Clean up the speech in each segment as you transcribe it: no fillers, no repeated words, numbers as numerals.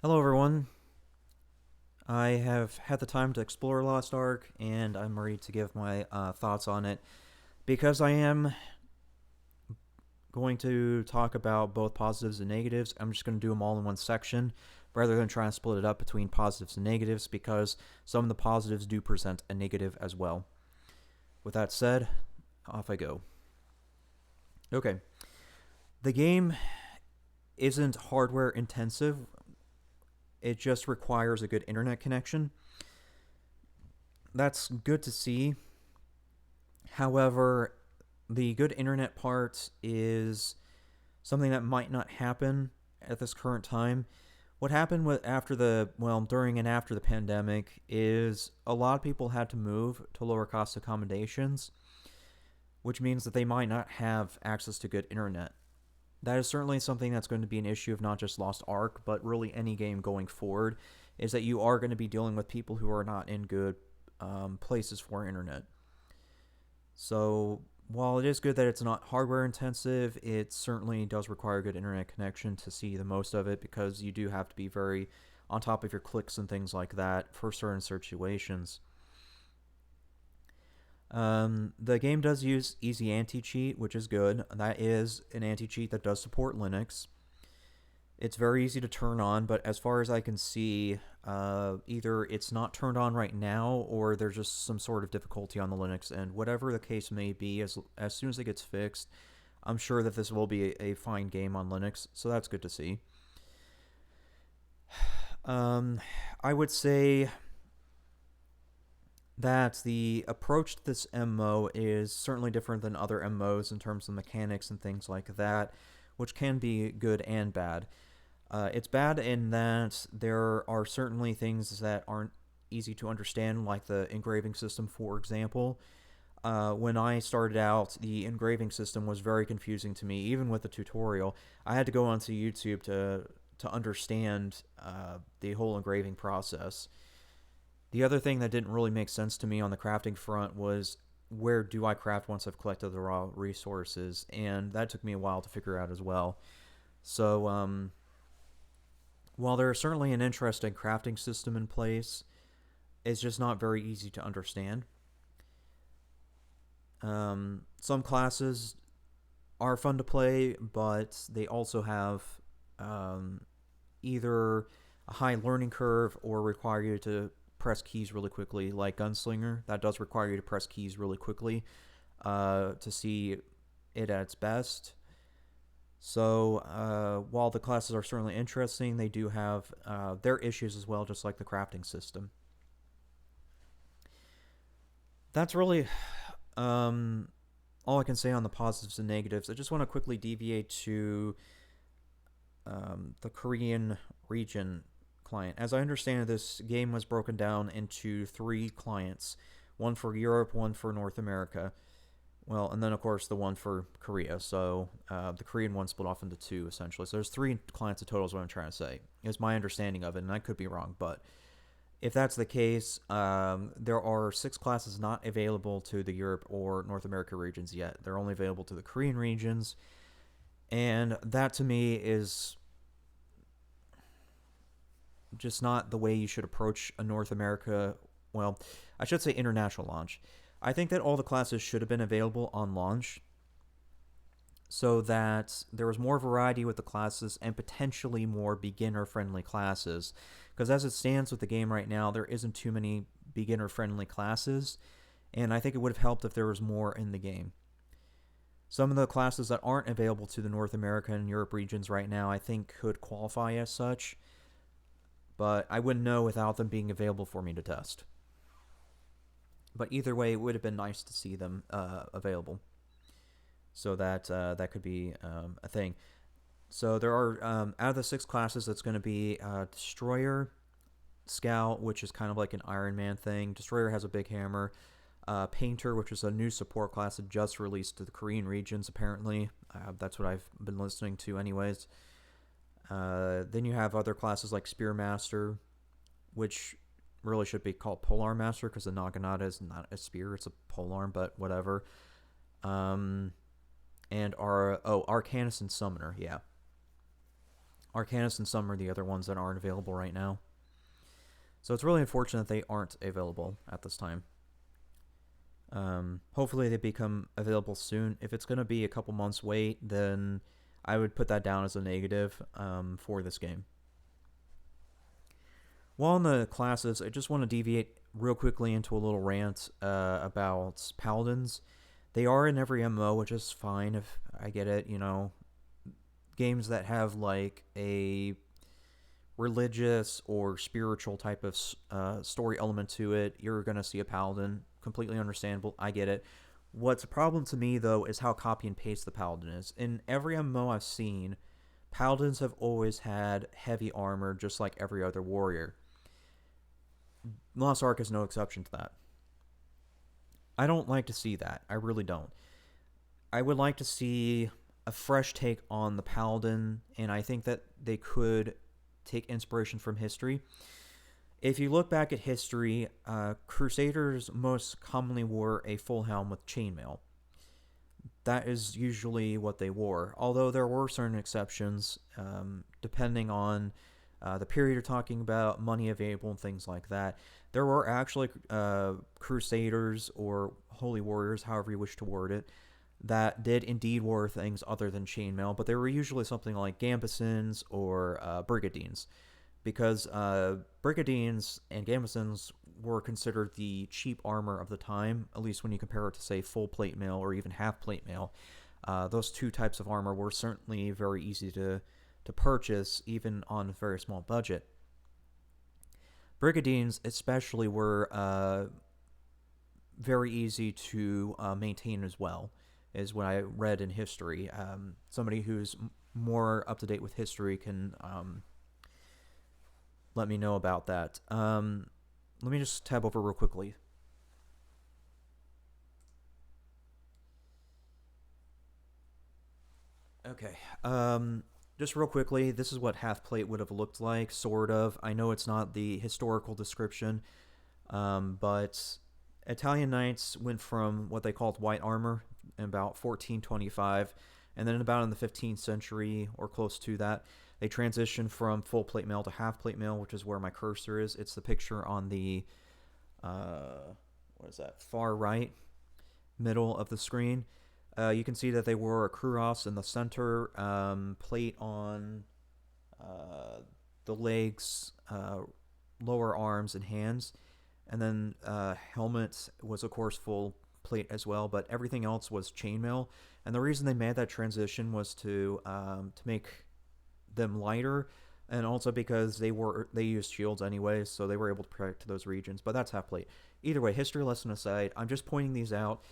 Hello, everyone. I have had the time to explore Lost Ark, and I'm ready to give my thoughts on it. Because I am going to talk about both positives and negatives, I'm just going to do them all in one section rather than trying to split it up between positives and negatives, because some of the positives do present a negative as well. With that said, off I go. Okay. The game isn't hardware intensive, it just requires a good internet connection. That's good to see. However, the good internet part is something that might not happen at this current time. What happened with during and after the pandemic is a lot of people had to move to lower cost accommodations, which means that they might not have access to good internet. That is certainly something that's going to be an issue of not just Lost Ark, but really any game going forward, is that you are going to be dealing with people who are not in good places for internet. So while it is good that it's not hardware intensive, it certainly does require a good internet connection to see the most of it, because you do have to be very on top of your clicks and things like that for certain situations. The game does use Easy Anti-Cheat, which is good. That is an anti-cheat that does support Linux. It's very easy to turn on, but as far as I can see, either it's not turned on right now or there's just some sort of difficulty on the Linux end. Whatever the case may be, as soon as it gets fixed, I'm sure that this will be a fine game on Linux, so that's good to see. I would say that the approach to this MMO is certainly different than other MMOs in terms of mechanics and things like that, which can be good and bad. It's bad in that there are certainly things that aren't easy to understand, like the engraving system, for example. When I started out, the engraving system was very confusing to me, even with the tutorial. I had to go onto YouTube to understand the whole engraving process. The other thing that didn't really make sense to me on the crafting front was, where do I craft once I've collected the raw resources, and that took me a while to figure out as well. So, while there's certainly an interesting crafting system in place, it's just not very easy to understand. Some classes are fun to play, but they also have um, either a high learning curve or require you to press keys really quickly, like Gunslinger. That does require you to press keys really quickly to see it at its best. So while the classes are certainly interesting, they do have their issues as well, just like the crafting system. That's really um, all I can say on the positives and negatives. I just want to quickly deviate to the Korean region client. As I understand it, this game was broken down into three clients, one for Europe, one for North America. Well, and then of course the one for Korea. So the Korean one split off into two essentially. So there's three clients in total. Is what I'm trying to say. Is my understanding of it, and I could be wrong, but if that's the case, there are six classes not available to the Europe or North America regions yet. They're only available to the Korean regions, and that to me is just not the way you should approach a North America. Well, I should say international launch. I think that all the classes should have been available on launch, so that there was more variety with the classes and potentially more beginner friendly classes. Because as it stands with the game right now, there isn't too many beginner friendly classes, and I think it would have helped if there was more in the game. Some of the classes that aren't available to the North America and Europe regions right now, I think could qualify as such, but I wouldn't know without them being available for me to test. But either way, it would have been nice to see them available, so that that could be a thing. So there are out of the six classes, that's going to be Destroyer, Scout, which is kind of like an Iron Man thing. Destroyer has a big hammer. Painter, which is a new support class that just released to the Korean regions, apparently. That's what I've been listening to, anyways. Then you have other classes like Spearmaster, which really should be called Polearm Master, because the Naginata is not a spear, it's a polearm, but whatever. And Arcanist and Summoner, yeah. Arcanus and some are the other ones that aren't available right now. So it's really unfortunate they aren't available at this time. Hopefully they become available soon. If it's going to be a couple months wait, then I would put that down as a negative for this game. While on the classes, I just want to deviate real quickly into a little rant about Paladins. They are in every MMO, which is fine if I get it. Games that have like a religious or spiritual type of story element to it, you're going to see a Paladin. Completely understandable. I get it. What's a problem to me, though, is how copy and paste the Paladin is. In every MMO I've seen, Paladins have always had heavy armor, just like every other warrior. Lost Ark is no exception to that. I don't like to see that. I really don't. I would like to see a fresh take on the Paladin, and I think that they could take inspiration from history. If you look back at history, Crusaders most commonly wore a full helm with chainmail. That is usually what they wore, although there were certain exceptions, depending on the period you're talking about, money available, and things like that. There were actually Crusaders or Holy Warriors, however you wish to word it, that did indeed wear things other than chainmail, but they were usually something like gambesons or brigadines, because brigadines and gambesons were considered the cheap armor of the time, at least when you compare it to, say, full plate mail or even half plate mail. Those two types of armor were certainly very easy to purchase, even on a very small budget. Brigadines especially were very easy to maintain as well, is what I read in history. Somebody who's more up to date with history can let me know about that. Let me just tab over real quickly. Okay. Just real quickly, this is what half plate would have looked like, sort of. I know it's not the historical description, but Italian knights went from what they called white armor in about 1425, and then about in the 15th century or close to that, they transitioned from full plate mail to half plate mail, which is where my cursor is. It's the picture on the far right middle of the screen. You can see that they wore a cuirass in the center, plate on the legs, lower arms, and hands. And then helmet was, of course, full plate as well, but everything else was chainmail. And the reason they made that transition was to make them lighter, and also because they used shields anyway, so they were able to protect those regions. But that's half plate. Either way, history lesson aside, I'm just pointing these out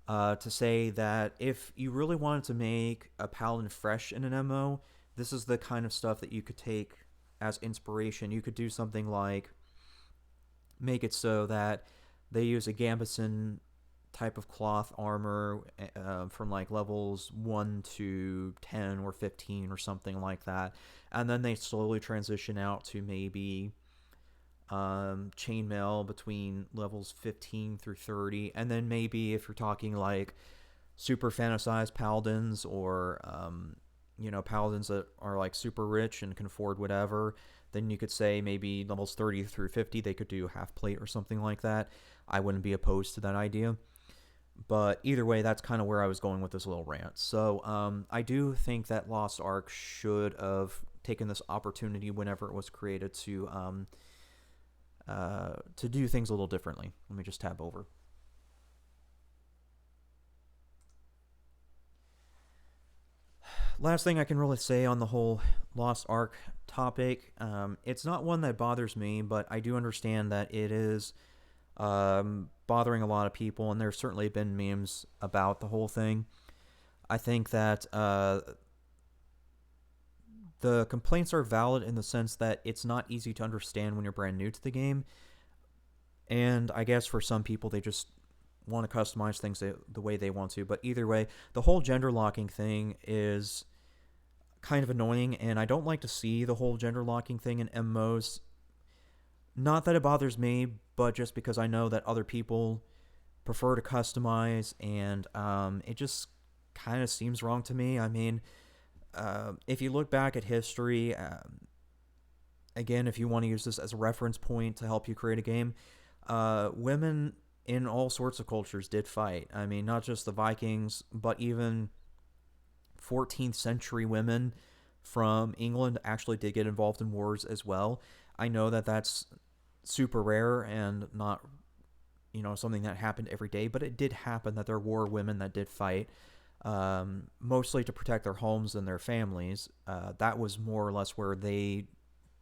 to say that if you really wanted to make a Paladin fresh in an MO, this is the kind of stuff that you could take as inspiration. You could do something like make it so that they use a gambeson type of cloth armor from like levels 1 to 10 or 15 or something like that, and then they slowly transition out to maybe chainmail between levels 15 through 30, and then maybe if you're talking like super fantasized paladins or paladins that are like super rich and can afford whatever, then you could say maybe levels 30 through 50 they could do half plate or something like that. I wouldn't be opposed to that idea, but either way, that's kind of where I was going with this little rant. So I do think that Lost Ark should have taken this opportunity whenever it was created to do things a little differently. Let me just tab over. Last thing I can really say on the whole Lost Ark topic, it's not one that bothers me, but I do understand that it is bothering a lot of people, and there's certainly been memes about the whole thing. I think that the complaints are valid in the sense that it's not easy to understand when you're brand new to the game, and I guess for some people they just want to customize things the way they want to. But either way, the whole gender locking thing is kind of annoying, and I don't like to see the whole gender locking thing in MMOs. Not that it bothers me, but just because I know that other people prefer to customize, and it just kind of seems wrong to me. I mean, if you look back at history, again, if you want to use this as a reference point to help you create a game, women in all sorts of cultures did fight. I mean, not just the Vikings, but even 14th century women from England actually did get involved in wars as well. I know that that's super rare and not, something that happened every day, but it did happen that there were women that did fight, mostly to protect their homes and their families. That was more or less where they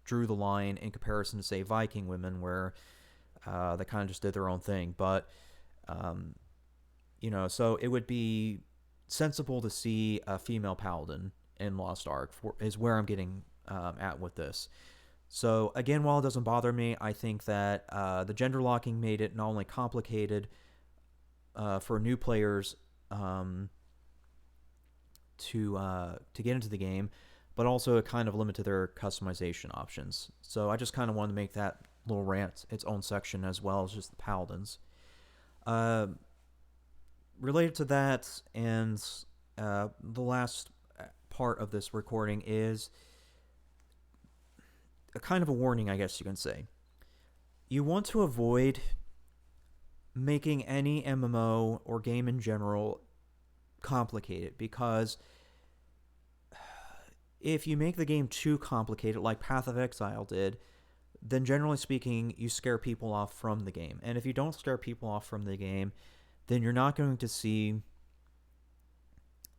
drew the line in comparison to, say, Viking women, where they kind of just did their own thing. But, so it would be sensible to see a female paladin in Lost Ark, is where I'm getting at with this. So, again, while it doesn't bother me, I think that the gender locking made it not only complicated for new players to get into the game, but also it kind of limited their customization options. So I just kind of wanted to make that little rant its own section, as well as just the paladins. Related to that, and the last part of this recording is a kind of a warning, I guess you can say. You want to avoid making any MMO or game in general complicated, because if you make the game too complicated, like Path of Exile did, then generally speaking, you scare people off from the game. And if you don't scare people off from the game, then you're not going to see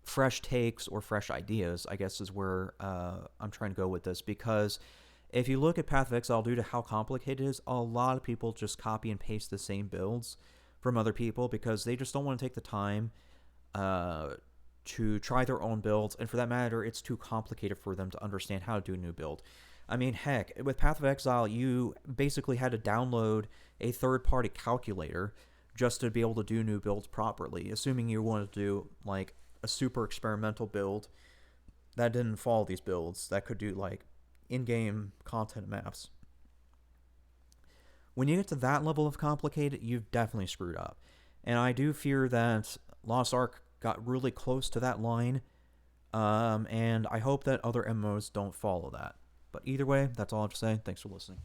fresh takes or fresh ideas, I guess is where I'm trying to go with this. Because if you look at Path of Exile, due to how complicated it is, a lot of people just copy and paste the same builds from other people because they just don't want to take the time to try their own builds. And for that matter, it's too complicated for them to understand how to do a new build. I mean, heck, with Path of Exile, you basically had to download a third-party calculator just to be able to do new builds properly, assuming you wanted to do, like, a super experimental build that didn't follow these builds, that could do, like, in-game content maps. When you get to that level of complicated, you've definitely screwed up. And I do fear that Lost Ark got really close to that line, and I hope that other MMOs don't follow that. But either way, that's all I have to say. Thanks for listening.